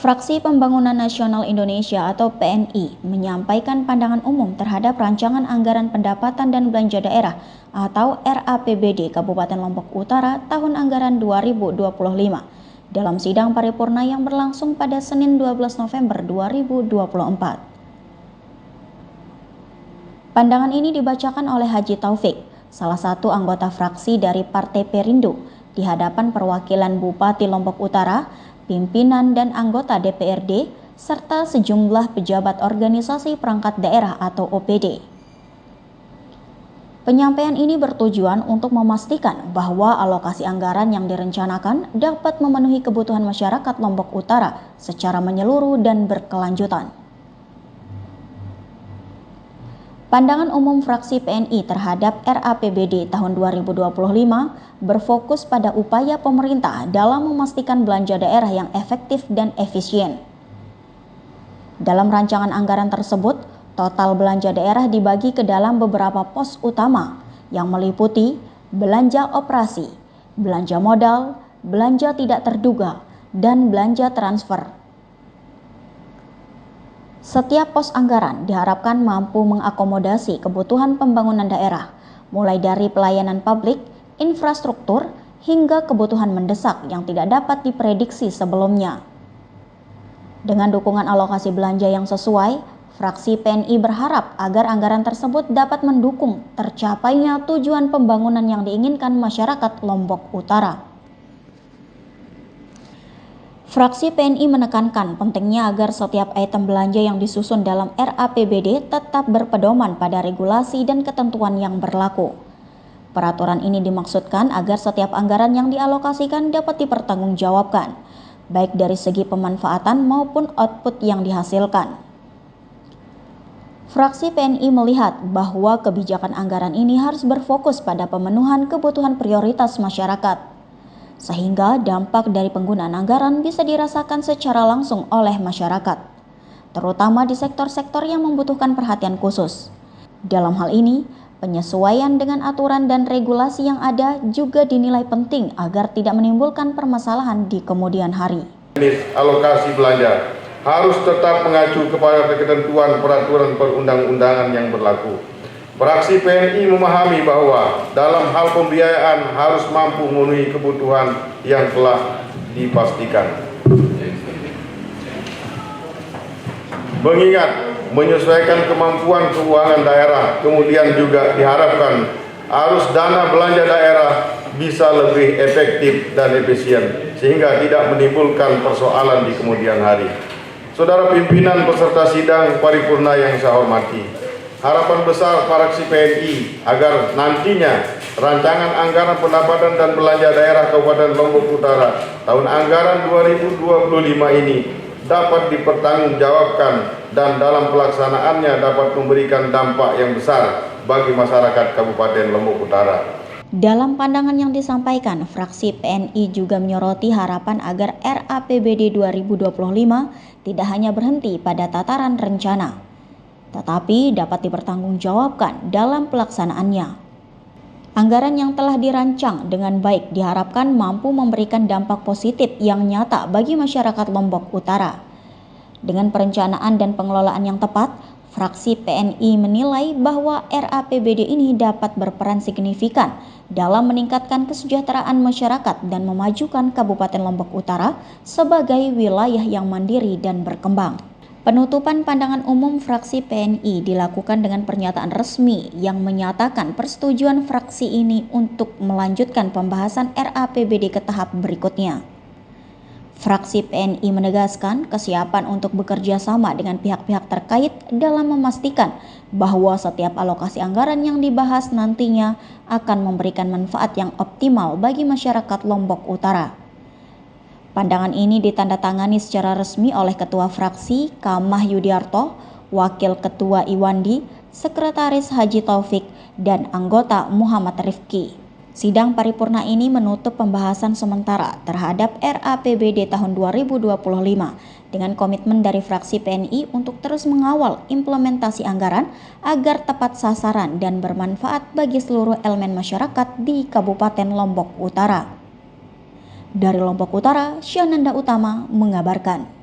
Fraksi Pembangunan Nasional Indonesia atau PNI menyampaikan pandangan umum terhadap Rancangan Anggaran Pendapatan dan Belanja Daerah atau RAPBD Kabupaten Lombok Utara tahun anggaran 2025 dalam sidang paripurna yang berlangsung pada Senin 12 November 2024. Pandangan ini dibacakan oleh Haji Taufik, salah satu anggota fraksi dari Partai Perindo, di hadapan perwakilan Bupati Lombok Utara, pimpinan dan anggota DPRD, serta sejumlah pejabat organisasi perangkat daerah atau OPD. Penyampaian ini bertujuan untuk memastikan bahwa alokasi anggaran yang direncanakan dapat memenuhi kebutuhan masyarakat Lombok Utara secara menyeluruh dan berkelanjutan. Pandangan umum fraksi PNI terhadap RAPBD tahun 2025 berfokus pada upaya pemerintah dalam memastikan belanja daerah yang efektif dan efisien. Dalam rancangan anggaran tersebut, total belanja daerah dibagi ke dalam beberapa pos utama yang meliputi belanja operasi, belanja modal, belanja tidak terduga, dan belanja transfer. Setiap pos anggaran diharapkan mampu mengakomodasi kebutuhan pembangunan daerah, mulai dari pelayanan publik, infrastruktur, hingga kebutuhan mendesak yang tidak dapat diprediksi sebelumnya. Dengan dukungan alokasi belanja yang sesuai, fraksi PNI berharap agar anggaran tersebut dapat mendukung tercapainya tujuan pembangunan yang diinginkan masyarakat Lombok Utara. Fraksi PNI menekankan pentingnya agar setiap item belanja yang disusun dalam RAPBD tetap berpedoman pada regulasi dan ketentuan yang berlaku. Peraturan ini dimaksudkan agar setiap anggaran yang dialokasikan dapat dipertanggungjawabkan, baik dari segi pemanfaatan maupun output yang dihasilkan. Fraksi PNI melihat bahwa kebijakan anggaran ini harus berfokus pada pemenuhan kebutuhan prioritas masyarakat, sehingga dampak dari penggunaan anggaran bisa dirasakan secara langsung oleh masyarakat, terutama di sektor-sektor yang membutuhkan perhatian khusus. Dalam hal ini, penyesuaian dengan aturan dan regulasi yang ada juga dinilai penting agar tidak menimbulkan permasalahan di kemudian hari. Alokasi belanja harus tetap mengacu kepada ketentuan peraturan perundang-undangan yang berlaku. Fraksi PNI memahami bahwa dalam hal pembiayaan harus mampu memenuhi kebutuhan yang telah dipastikan. Mengingat menyesuaikan kemampuan keuangan daerah, kemudian juga diharapkan arus dana belanja daerah bisa lebih efektif dan efisien, sehingga tidak menimbulkan persoalan di kemudian hari. Saudara pimpinan peserta sidang paripurna yang saya hormati, harapan besar fraksi PNI agar nantinya rancangan anggaran pendapatan dan belanja daerah Kabupaten Lombok Utara tahun anggaran 2025 ini dapat dipertanggungjawabkan dan dalam pelaksanaannya dapat memberikan dampak yang besar bagi masyarakat Kabupaten Lombok Utara. Dalam pandangan yang disampaikan, fraksi PNI juga menyoroti harapan agar RAPBD 2025 tidak hanya berhenti pada tataran rencana, tetapi dapat dipertanggungjawabkan dalam pelaksanaannya. Anggaran yang telah dirancang dengan baik diharapkan mampu memberikan dampak positif yang nyata bagi masyarakat Lombok Utara. Dengan perencanaan dan pengelolaan yang tepat, fraksi PNI menilai bahwa RAPBD ini dapat berperan signifikan dalam meningkatkan kesejahteraan masyarakat dan memajukan Kabupaten Lombok Utara sebagai wilayah yang mandiri dan berkembang. Penutupan pandangan umum fraksi PNI dilakukan dengan pernyataan resmi yang menyatakan persetujuan fraksi ini untuk melanjutkan pembahasan RAPBD ke tahap berikutnya. Fraksi PNI menegaskan kesiapan untuk bekerja sama dengan pihak-pihak terkait dalam memastikan bahwa setiap alokasi anggaran yang dibahas nantinya akan memberikan manfaat yang optimal bagi masyarakat Lombok Utara. Pandangan ini ditandatangani secara resmi oleh Ketua Fraksi Kamah Yudiarto, Wakil Ketua Iwandi, Sekretaris Haji Taufik, dan anggota Muhammad Rifki. Sidang paripurna ini menutup pembahasan sementara terhadap RAPBD tahun 2025 dengan komitmen dari fraksi PNI untuk terus mengawal implementasi anggaran agar tepat sasaran dan bermanfaat bagi seluruh elemen masyarakat di Kabupaten Lombok Utara. Dari Lombok Utara, Syananda Utama mengabarkan.